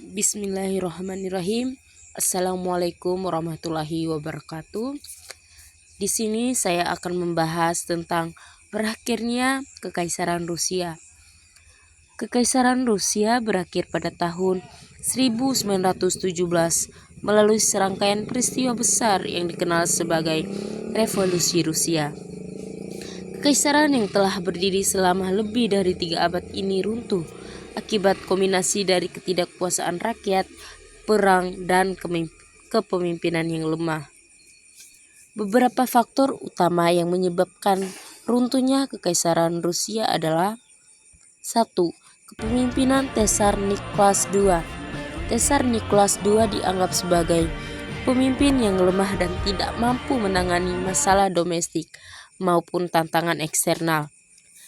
Bismillahirrahmanirrahim. Assalamualaikum warahmatullahi wabarakatuh. Di sini saya akan membahas tentang berakhirnya Kekaisaran Rusia. Kekaisaran Rusia berakhir pada tahun 1917 melalui serangkaian peristiwa besar yang dikenal sebagai Revolusi Rusia. Kekaisaran yang telah berdiri selama lebih dari 3 abad ini runtuh akibat kombinasi dari ketidakpuasaan rakyat, perang, dan kepemimpinan yang lemah. Beberapa faktor utama yang menyebabkan runtuhnya Kekaisaran Rusia adalah 1. Kepemimpinan Tsar Nicholas II. Tsar Nicholas II dianggap sebagai pemimpin yang lemah dan tidak mampu menangani masalah domestik maupun tantangan eksternal.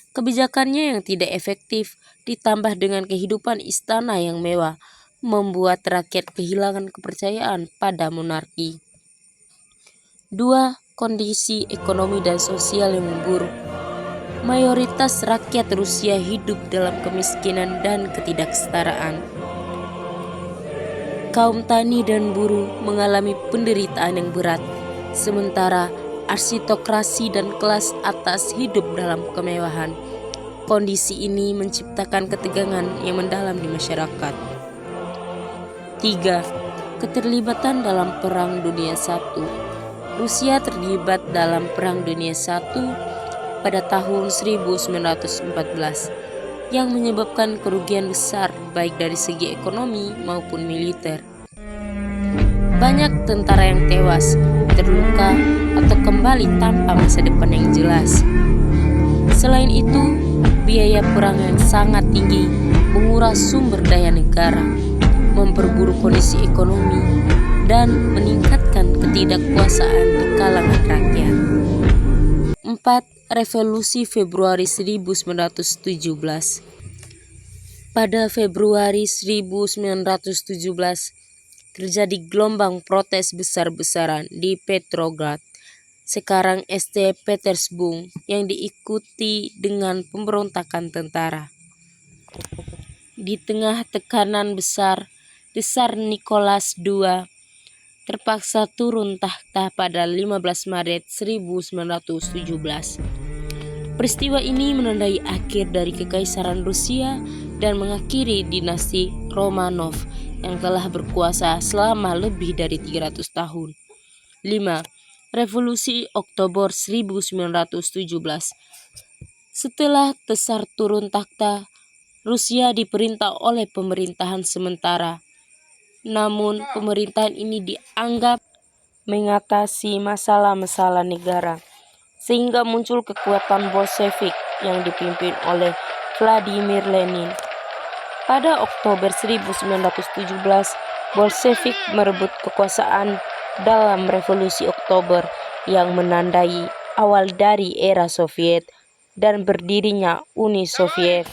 Kebijakannya yang tidak efektif ditambah dengan kehidupan istana yang mewah membuat rakyat kehilangan kepercayaan pada monarki. 2. Kondisi ekonomi dan sosial yang memburuk. Mayoritas rakyat Rusia hidup dalam kemiskinan dan ketidaksetaraan. Kaum tani dan buruh mengalami penderitaan yang berat, sementara arsitokrasi dan kelas atas hidup dalam kemewahan. Kondisi ini menciptakan ketegangan yang mendalam di masyarakat. 3. Keterlibatan dalam Perang Dunia I. Rusia terlibat dalam Perang Dunia I pada tahun 1914 yang menyebabkan kerugian besar baik dari segi ekonomi maupun militer. Banyak tentara yang tewas, terluka, atau kembali tanpa masa depan yang jelas. Selain itu, biaya perang yang sangat tinggi menguras sumber daya negara, memperburuk kondisi ekonomi, dan meningkatkan ketidakpuasaan di kalangan rakyat. 4. Revolusi Februari 1917. Pada Februari 1917, terjadi gelombang protes besar-besaran di Petrograd, sekarang St. Petersburg, yang diikuti dengan pemberontakan tentara. Di tengah tekanan besar, Tsar Nicholas II terpaksa turun takhta pada 15 Maret 1917. Peristiwa ini menandai akhir dari Kekaisaran Rusia dan mengakhiri dinasti Romanov yang telah berkuasa selama lebih dari 300 tahun. 5. Revolusi Oktober 1917. Setelah Tsar turun takhta, Rusia diperintah oleh pemerintahan sementara. Namun, pemerintahan ini dianggap mengatasi masalah-masalah negara, sehingga muncul kekuatan Bolshevik yang dipimpin oleh Vladimir Lenin. Pada Oktober 1917, Bolshevik merebut kekuasaan dalam Revolusi Oktober yang menandai awal dari era Soviet dan berdirinya Uni Soviet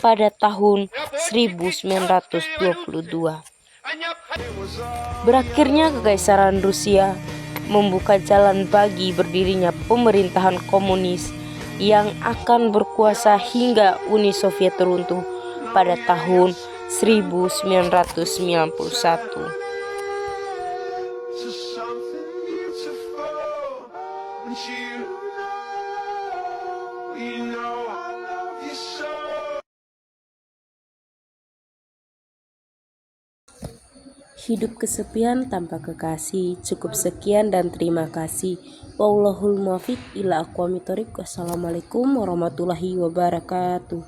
pada tahun 1922. Berakhirnya Kekaisaran Rusia membuka jalan bagi berdirinya pemerintahan komunis yang akan berkuasa hingga Uni Soviet runtuh pada tahun 1991. Hidup kesepian tanpa kekasih. Cukup sekian dan terima kasih. Wallahul muwaffiq ila aqwamit thoriq. Wassalamualaikum warahmatullahi wabarakatuh.